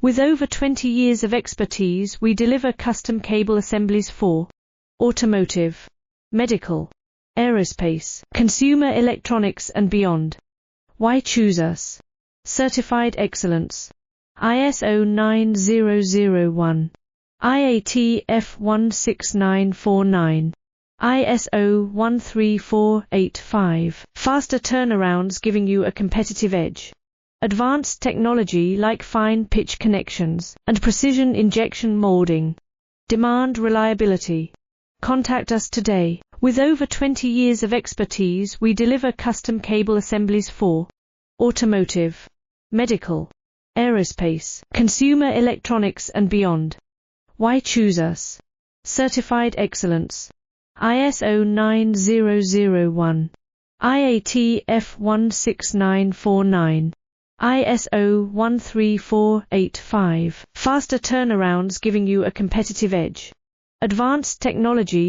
With over 20 years of expertise, we deliver custom cable assemblies for automotive, medical, aerospace, consumer electronics and beyond. Why choose us? Certified excellence. ISO 9001. IAT F16949. ISO 13485. Faster turnarounds giving you a competitive edge. Advanced technology like fine pitch connections and precision injection molding. Demand reliability. Contact us today. With over 20 years of expertise, we deliver custom cable assemblies for automotive, medical, aerospace, consumer electronics and beyond. Why choose us? Certified excellence. ISO 9001. IAT F16949. ISO 13485. Faster turnarounds giving you a competitive edge. Advanced technology